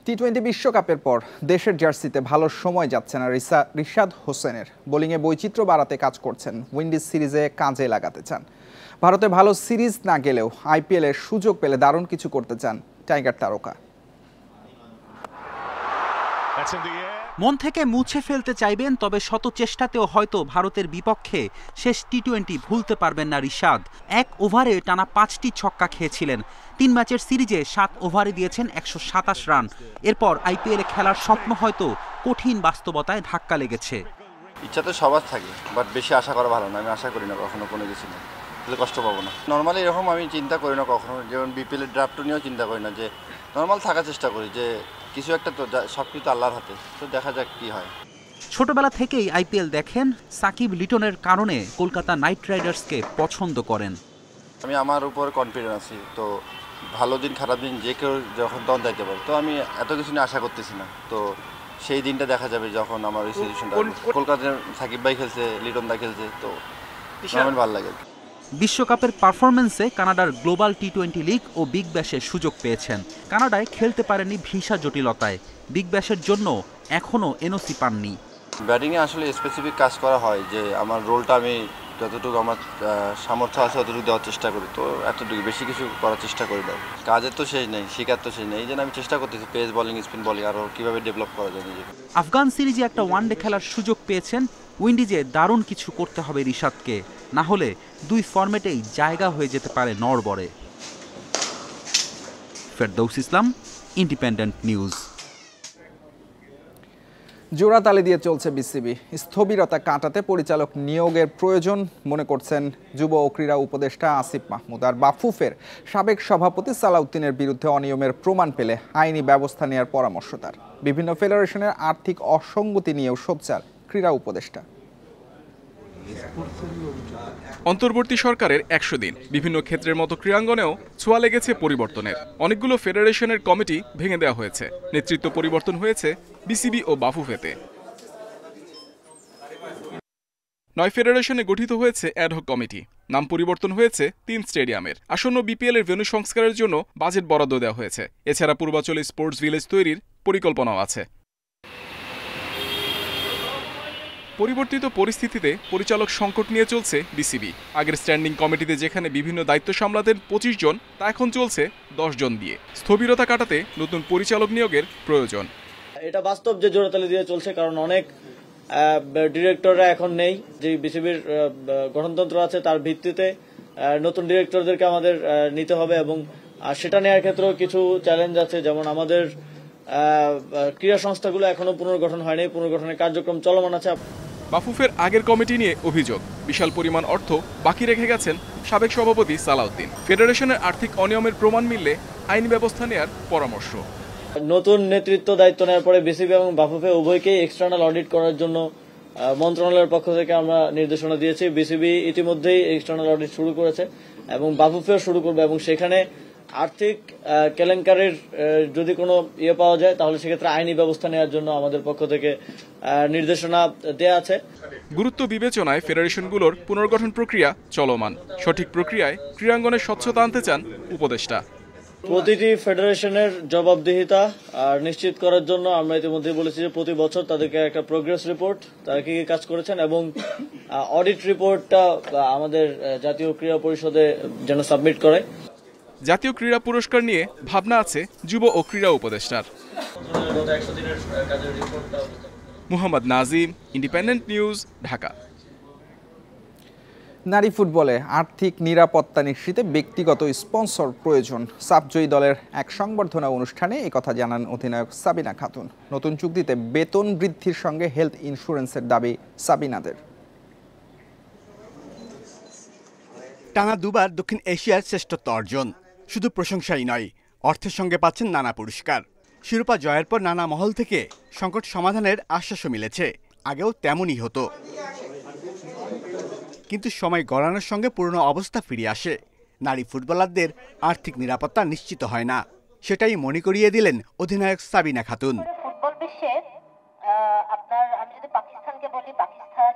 টি-20 বিশ্বকাপের পর দেশের জার্সিতে ভালো সময় যাচ্ছে না রিশাদ হোসেনের। বোলিংয়ে বৈচিত্র্য বাড়াতে কাজ করছেন, উইন্ডিজ সিরিজে কাজে লাগাতে চান। ভারতে ভালো সিরিজ না গেলেও আইপিএল এর সুযোগ পেলে দারুণ কিছু করতে চান টাইগার তারকা। মন থেকে মুছে ফেলতে চাইবেন, তবে শত চেষ্টাতেও হয়তো ভারতের বিপক্ষে শেষ টি-20 ভুলতে পারবেন না রিশাদ। এক ওভারে টানা 5টি ছক্কা খেয়েছিলেন। 3 ম্যাচের সিরিজে 7 ওভারে দিয়েছেন 127 রান। এরপর আইপিএলে খেলার স্বপ্ন হয়তো কঠিন বাস্তবতায় ধাক্কা লেগেছে। ইচ্ছা তো সবার থাকে, বাট বেশি আশা করা ভালো না। আমি আশা করি না কখনো কোনো কিছু না, তাহলে কষ্ট পাবো না। নর্মালি এরকম আমি চিন্তা করি না কখনো, যেমন বিপিএলের ড্রাফট নিয়েও চিন্তা করি না, যে নর্মাল থাকার চেষ্টা করি, যে কিছু একটা তো সব কিছু আল্লাহর হাতে, তো দেখা যাক কি হয়। ছোটবেলা থেকেই আইপিএল দেখেন, সাকিব লিটনের কারণে কলকাতা নাইট রাইডার্সকে পছন্দ করেন। আমি আমার উপর কনফিডেন্স আছি, তো ভালো দিন খারাপ দিন যে কেউ যখন তখন যাইতে পারে, তো আমি এত কিছু নিয়ে আশা করতেছি না। তো সেই দিনটা দেখা যাবে যখন আমার ওই সিচুয়েশনটা। কলকাতার সাকিব ভাই খেলছে, লিটন দা খেলছে, তো আমার ভালো লাগে। বিশ্বকাপের পারফরমেন্সে কানাডার গ্লোবাল টি-20 লিগ ও বিগ ব্যাশের সুযোগ পেয়েছেন। কানাডায় খেলতে পারেননি ভিসা জটিলতায়। বিগ ব্যাশের জন্য এখনও এনওসি পাননি। ব্যাটিংয়ে আসলে স্পেসিফিক কাজ করা হয়, যে আমার রোলটা আমি যতটুকু আমার সামর্থ্য আছে ততটুকু দেওয়ার চেষ্টা করি, তো এতটুকু, বেশি কিছু করার চেষ্টা করি না। কাজের তো শেষ নেই, শিকার তো শেষ নেই, এই জন্য আমি চেষ্টা করতেছি পেস বোলিং, স্পিন বোলিং আরও কীভাবে ডেভেলপ করা যায় নিজেকে। আফগান সিরিজে একটা ওয়ানডে খেলার সুযোগ পেয়েছেন। উইন্ডিজে দারুণ কিছু করতে হবে রিশাদকে, না হলে 2 ফরম্যাটেই জায়গা হয়ে যেতে পারে নড়বড়ে। ফেরদৌস ইসলাম, ইন্ডিপেন্ডেন্ট নিউজ। জোড়াতালি দিয়ে চলছে বিসিবি। স্থবিরতা কাটাতে পরিচালক নিয়োগের প্রয়োজন মনে করছেন যুব ও ক্রীড়া উপদেষ্টা আসিফ মাহমুদ। আর বাফুফের সাবেক সভাপতি সালাউদ্দিনের বিরুদ্ধে অনিয়মের প্রমাণ পেলে আইনি ব্যবস্থা নেওয়ার পরামর্শ তার। বিভিন্ন ফেডারেশনের আর্থিক অসঙ্গতি নিয়েও সোচ্চার ক্রীড়া উপদেষ্টা। অন্তর্বর্তী সরকারের 100 দিন, বিভিন্ন ক্ষেত্রের মতো ক্রীড়াঙ্গনেও ছোঁয়া লেগেছে পরিবর্তনের। অনেকগুলো ফেডারেশনের কমিটি ভেঙে দেওয়া হয়েছে, নেতৃত্ব পরিবর্তন হয়েছে বিসিবি ও বাফুফেতে। 9 ফেডারেশনে গঠিত হয়েছে অ্যাডহক কমিটি। নাম পরিবর্তন হয়েছে 3 স্টেডিয়ামের। আসন্ন বিপিএল এর ভেন্যু সংস্কারের জন্য বাজেট বরাদ্দ দেওয়া হয়েছে। এছাড়া পূর্বাঞ্চলে স্পোর্টস ভিলেজ তৈরির পরিকল্পনাও আছে। পরিবর্তিত পরিস্থিতিতে পরিচালক সংকট নিয়ে চলছে বিসিবি। আগের স্ট্যান্ডিং কমিটিতে যেখানে বিভিন্ন দায়িত্ব সামলাতেন 25 জন, তা এখন চলছে 10 জন দিয়ে। স্থবিরতা কাটাতে নতুন পরিচালক নিয়োগের প্রয়োজন। এটা বাস্তব যে জোড়াতালি দিয়ে চলছে, কারণ অনেক ডিরেক্টররা এখন নেই। যে বিসিবির গঠনতন্ত্র আছে তার ভিত্তিতে নতুন ডিরেক্টরদেরকে আমাদের নিতে হবে, এবং সেটা নেওয়ার ক্ষেত্রেও কিছু চ্যালেঞ্জ আছে। যেমন আমাদের ক্রীড়া সংস্থাগুলো এখনো পুনর্গঠন হয়নি, পুনর্গঠনের কার্যক্রম চলমান আছে। বাফুফের আগের কমিটি নিয়ে অভিযোগ, বিশাল পরিমাণ অর্থ বাকি রেখে গেছেন সাবেক সভাপতি সালাউদ্দিন। ফেডারেশনের আর্থিক অনিয়মের প্রমাণ মিললে আইনি ব্যবস্থা নেওয়ার পরামর্শ। নতুন নেতৃত্ব দায়িত্ব নেওয়ার পরে বিসিবি এবং বাফুফে উভয়কেই এক্সটার্নাল অডিট করার জন্য মন্ত্রণালয়ের পক্ষ থেকে আমরা নির্দেশনা দিয়েছি। বিসিবি ইতিমধ্যেই এক্সটার্নাল অডিট শুরু করেছে এবং বাফুফেও শুরু করবে, এবং সেখানে আর্থিক কেলেঙ্কারির যদি কোনো পাওয়া যায় তাহলে সেক্ষেত্রে আইনি ব্যবস্থা নেওয়ার জন্য আমাদের পক্ষ থেকে নির্দেশনা দেয়া আছে। গুরুত্ব বিবেচনায় ফেডারেশনগুলোর পুনর্গঠন প্রক্রিয়া চলমান। সঠিক প্রক্রিয়ায় ক্রীড়াঙ্গনের স্বচ্ছতা আনতে চান উপদেষ্টা। প্রতিটি ফেডারেশনের জবাবদিহিতা নিশ্চিত করার জন্য আমরা ইতিমধ্যে বলেছি যে প্রতি বছর তাদেরকে একটা প্রোগ্রেস রিপোর্ট, তারা কি কাজ করেছেন, এবং অডিট রিপোর্টটা আমাদের জাতীয় ক্রীড়া পরিষদে যেন সাবমিট করে। জাতীয় ক্রীড়া পুরস্কার নিয়ে ভাবনা আছে যুব ও ক্রীড়া উপদেষ্টার। Muhammad Nazim, independent News, Dhaka. নারী ফুটবলে আর্থিক নিরাপত্তা নিশ্চিতে ব্যক্তিগত স্পন্সর প্রয়োজন। সাবজয়ী দলের এক সংবর্ধনা অনুষ্ঠানে একথা জানান অধিনায়ক সাবিনা খাতুন। নতুন চুক্তিতে বেতন বৃদ্ধির সঙ্গে হেলথ ইন্স্যুরেন্সের দাবি সাবিনাদের। টানা 2 বার দক্ষিণ এশিয়ার শ্রেষ্ঠত্ব অর্জন। শুধু প্রশংসাই নয়, অর্থের সঙ্গে পাচ্ছেন নানা পুরস্কার। শিরোপা জয়ের পর নানা মহল থেকে সংকট সমাধানের আশ্বাসও মিলেছে। আগেও তেমনই হতো, কিন্তু সময় গড়ানোর সঙ্গে পুরনো অবস্থা ফিরে আসে। নারী ফুটবলারদের আর্থিক নিরাপত্তা নিশ্চিত হয় না, সেটাই মনে করিয়ে দিলেন অধিনায়ক সাবিনা খাতুন। ফুটবল বিশ্বে আমি যদি পাকিস্তানকে বলি, পাকিস্তান,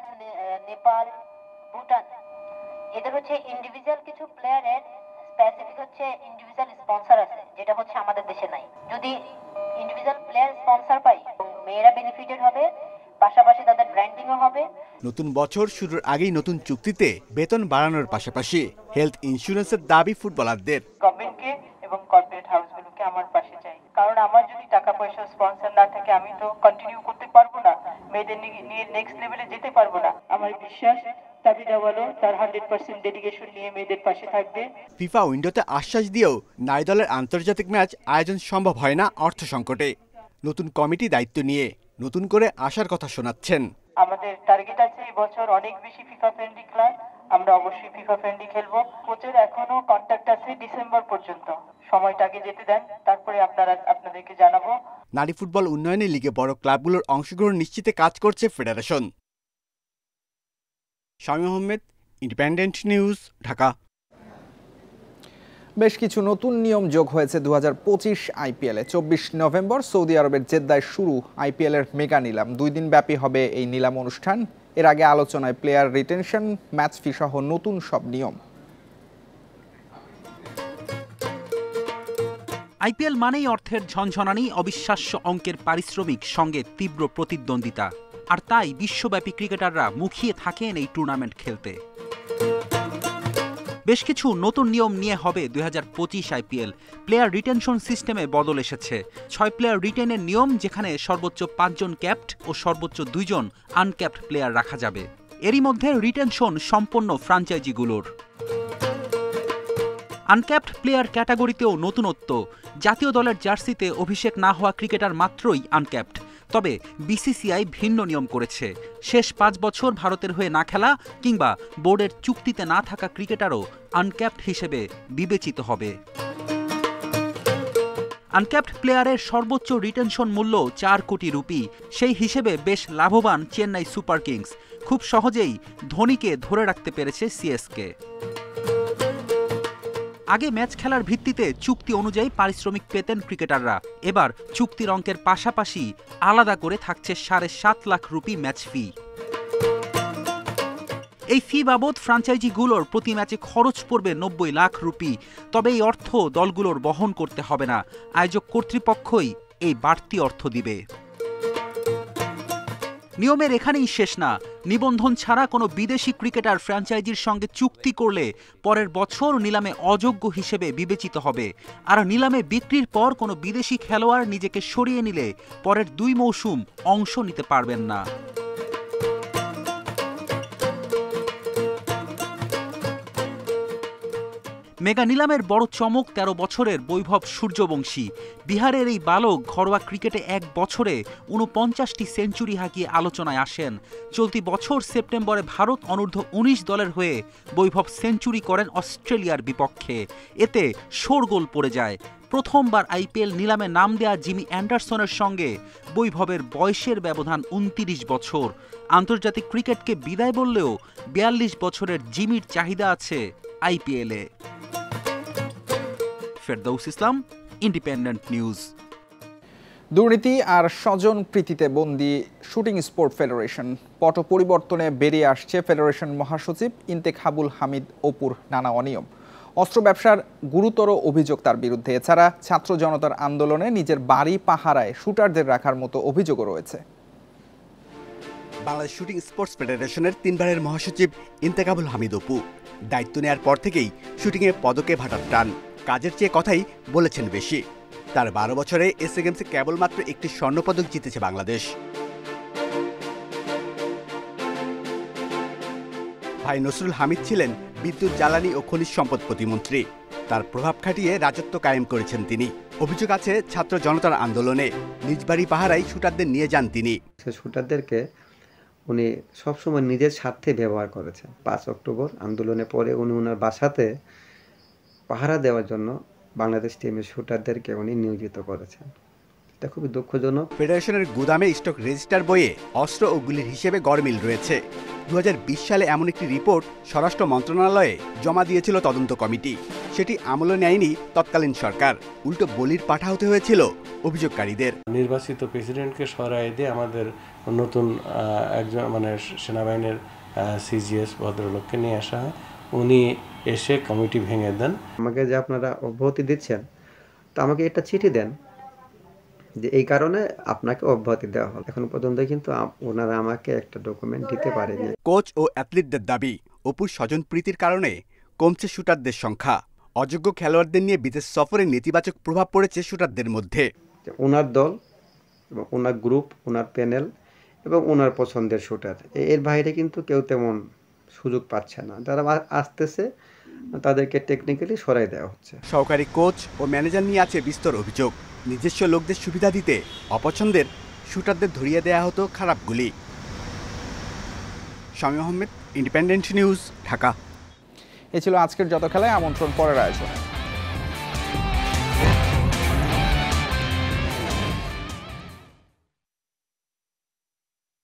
নেপাল, ভুটান, এদের হচ্ছে ইন্ডিভিজুয়াল কিছু প্লেয়ারের স্পেসিফিক হচ্ছে ইন্ডিভিজুয়াল স্পন্সর আছে, যেটা হচ্ছে আমাদের দেশে নাই। যদি ইন্ডিভিজুয়াল ইন্ডিভিজুয়াল প্লেয়ার স্পন্সর পাই, মেয়েরা বেনিফিটেড হবে, পাশাপাশি তাদের ব্র্যান্ডিংও হবে। নতুন বছর শুরুর আগেই নতুন চুক্তিতে বেতন বাড়ানোর পাশাপাশি হেলথ ইন্স্যুরেন্সের দাবি ফুটবলারদের। গভর্নমেন্টকে এবং কর্পোরেট হাউসগুলোকে আমার পাশে চাই, কারণ আমার যদি টাকা পয়সা স্পন্সর না থাকে আমি তো কন্টিনিউ করতে পারবো না, মেয়েদের নিয়ে নেক্সট লেভেলে যেতে পারবো না। আমার বিশ্বাস তাবিদাওয়ালো তার 100% ডেডিকেশন নিয়ে মেয়েদের পাশে থাকবে। ফিফা উইন্ডোতে আশ্বাস দিয়েও নারী দলের আন্তর্জাতিক ম্যাচ আয়োজন সম্ভব হয় না অর্থ সংকটে। নতুন কমিটি দায়িত্ব নিয়ে নতুন করে আসার কথা শোনাচ্ছেন। আমাদের টার্গেট আছে এই বছর অনেক বেশি ফিফা ফ্রেন্ডলি ক্লাব, আমরা অবশ্যই ফিফা ফ্রেন্ডলি খেলবো। কোচের এখনো কন্ট্যাক্ট আছে ডিসেম্বর পর্যন্ত, সময়টাকে যেতে দেন, তারপরে আপনাদেরকে জানাবো। নারী ফুটবল উন্নয়নে লিগে বড় ক্লাবগুলোর অংশগ্রহণ নিশ্চিতে কাজ করছে federation. Shamim Ahmed, Independent News, Dhaka. বেশ কিছু নতুন নিয়ম যোগ হয়েছে 2025 আইপিএলে। 24 নভেম্বর সৌদি আরবের জেদ্দায় শুরু আইপিএলের মেগা নিলাম। 2 দিন ব্যাপী হবে এই নিলাম অনুষ্ঠান। এর আগে আলোচনায় প্লেয়ার রিটেনশন, ম্যাচ ফি সহ নতুন সব নিয়ম। আইপিএল মানেই অর্থের ঝনঝনানি, অবিশ্বাস্য অঙ্কের পারিশ্রমিক, সঙ্গে তীব্র প্রতিদ্বন্দ্বিতা। আর তাই বিশ্বব্যাপী ক্রিকেটাররা মুখিয়ে থাকেন এই টুর্নামেন্ট খেলতে। বেশ কিছু নতুন নিয়ম নিয়ে হবে 2025 আইপিএল। প্লেয়ার রিটেনশন সিস্টেমে বদল এসেছে। 6 প্লেয়ার রিটেনের নিয়ম, যেখানে সর্বোচ্চ 5 জন ক্যাপ্ট ও সর্বোচ্চ 2 জন আনক্যাপ্ট প্লেয়ার রাখা যাবে। এরই মধ্যে রিটেনশন সম্পন্ন ফ্র্যাঞ্চাইজিগুলোর। আনক্যাপ্ট প্লেয়ার ক্যাটাগরিতেও নতুনত্ব। জাতীয় দলের জার্সিতে অভিষেক না হওয়া ক্রিকেটার মাত্রই আনক্যাপ্ট। তবে বিসিসিআই ভিন্ন নিয়ম করেছে। শেষ 5 বছর ভারতের হয়ে না খেলা কিংবা বোর্ডের চুক্তিতে না থাকা ক্রিকেটারও আনক্যাপ্ট হিসেবে বিবেচিত হবে। আনক্যাপ্ট প্লেয়ারের সর্বোচ্চ রিটেনশন মূল্য 4 কোটি রুপি। সেই হিসেবে বেশ লাভবান চেন্নাই সুপার কিংস। খুব সহজেই ধোনিকে ধরে রাখতে পেরেছে সিএসকে। আগে ম্যাচ খেলার ভিত্তিতে চুক্তি অনুযায়ী পারিশ্রমিক পেতেন ক্রিকেটাররা। এবার চুক্তির অঙ্কের পাশাপাশি আলাদা করে থাকছে 7.5 লাখ রুপি ম্যাচ ফি। এই ফি বাবদ ফ্র্যাঞ্চাইজিগুলোর প্রতি ম্যাচে খরচ পড়বে 90 লাখ রুপি। তবে এই অর্থ দলগুলোর বহন করতে হবে না, আয়োজক কর্তৃপক্ষই এই বাড়তি অর্থ দিবে। নিয়মের এখানেই শেষ না। নিবন্ধন ছাড়া কোনো বিদেশি ক্রিকেটার ফ্র্যাঞ্চাইজির সঙ্গে চুক্তি করলে পরের বছর নিলামে অযোগ্য হিসেবে বিবেচিত হবে। আর নিলামে বিক্রির পর কোনো বিদেশি খেলোয়াড় নিজেকে সরিয়ে নিলে পরের 2 মৌসুম অংশ নিতে পারবেন না। মেগা নিলামের বড় চমক 13 বছরের বৈভব সূর্যবংশী। বিহারের এই বালক ঘরোয়া ক্রিকেটে 1 বছরে 49টি সেঞ্চুরি হাঁকিয়ে আলোচনায় আসেন। চলতি বছর সেপ্টেম্বরে ভারত অনূর্ধ্ব 19 দলের হয়ে বৈভব সেঞ্চুরি করেন অস্ট্রেলিয়ার বিপক্ষে। এতে শোরগোল পড়ে যায়। প্রথমবার আইপিএল নিলামে নাম দেয়া জিমি অ্যান্ডারসনের সঙ্গে বৈভবের বয়সের ব্যবধান 29 বছর। আন্তর্জাতিক ক্রিকেটকে বিদায় বললেও 42 বছরের জিমির চাহিদা আছে আইপিএলে। ফেরদৌস ইসলাম, ইন্ডিপেন্ডেন্ট নিউজ। দুর্নীতি আর স্বজন প্রীতিতে বন্দী শুটিং স্পোর্ট ফেডারেশন। পট পরিবর্তনে বেরিয়ে আসছে ফেডারেশন মহাসচিব ইন্তেখাবুল হামিদ অপুর নানা অনিয়ম। অস্ত্র ব্যবসার গুরুতর অভিযোগ তার বিরুদ্ধে। এছাড়া ছাত্র জনতার আন্দোলনে নিজের বাড়ি পাহারায় শুটারদের রাখার মতো অভিযোগও রয়েছে। বাংলাদেশ শুটিং স্পোর্টস ফেডারেশনের 3বারের মহাসচিব ইন্তেখাবুল হামিদ অপু দায়িত্ব নেওয়ার পর থেকেই শুটিংয়ে পদকে ভাটার টান। কাজের চেয়ে কথাই বলেছেন বেশি। তার 12 বছরে এসএ গেমসে কেবলমাত্র একটি স্বর্ণপদক জিতেছে বাংলাদেশ। ভাই নসরুল হামিদ ছিলেন বিদ্যুৎ, জ্বালানি ও খনিজ সম্পদ প্রতিমন্ত্রী। তার প্রভাব খাটিয়ে রাজত্ব কায়েম করেছেন তিনি। অভিযোগ আছে ছাত্র জনতার আন্দোলনে নিজ বাড়ি পাহারায় শুটারদের নিয়ে যান তিনি। শুটারদেরকে উনি সবসময় নিজের স্বার্থে ব্যবহার করেছেন। 5 অক্টোবর আন্দোলনের পরে উনি ওনার বাসাতে পাহারা দেওয়ার জন্য বাংলাদেশ টিমের শুটারদেরকে উনি নিয়োজিত করেছেন। এটা খুবই দুঃখজনক। ফেডারেশনের গুদামে স্টক রেজিস্টার বইয়ে অস্ত্র ও গুলির হিসেবে গড়মিল রয়েছে। 2020 সালে এমন একটি রিপোর্ট স্বরাষ্ট্র মন্ত্রণালয়ে জমা দিয়েছিল তদন্ত কমিটি। সেটি আমলে নেয়নি তৎকালীন সরকার। উল্টো বলির পাঠা হতে হয়েছিল অভিযোগকারীদের। নির্বাচিত প্রেসিডেন্টকে সরাই দিয়ে আমাদের নতুন একজন সেনাবাহিনীর সিজিএস ভদ্রলোককে নিয়ে আসা হয়। উনি এসে কমিটি ভেঙে দেন। আমাকে যে আপনারা অব্যাহতি দিচ্ছেন, তো আমাকে একটা চিঠি দেন যে এই কারণে আপনাকে অব্যাহতি দেওয়া হলো। এখন পর্যন্ত কিন্তু ওনারা আমাকে একটা ডকুমেন্ট দিতে পারেনি। কোচ ও অ্যাথলিটদের দাবি অপুর স্বজনপ্রীতির কারণে কমছে শুটারদের সংখ্যা। অযোগ্য খেলোয়াড়দের নিয়ে বিদেশ সফরে নেতিবাচক প্রভাব পড়েছে শুটারদের মধ্যে। ওনার দল এবং ওনার গ্রুপ, ওনার প্যানেল এবং ওনার পছন্দের শুটার, এর বাইরে কিন্তু কেউ তেমন সুযোগ পাচ্ছে না। যারা আসতেছে তাদেরকে টেকনিক্যালি সরাই দেওয়া হচ্ছে। সহকারী কোচ ও ম্যানেজার নিয়ে আছে বিস্তর অভিযোগ। নিজস্ব লোকদের সুবিধা দিতে অপছন্দের শুটারদের ধরিয়ে দেয়া হতো খারাপ গুলি। Shamim Ahmed, Independent News, Dhaka. এ ছিল আজকের যত খেলায় আমন্ত্রণ পরের আয়োজনে।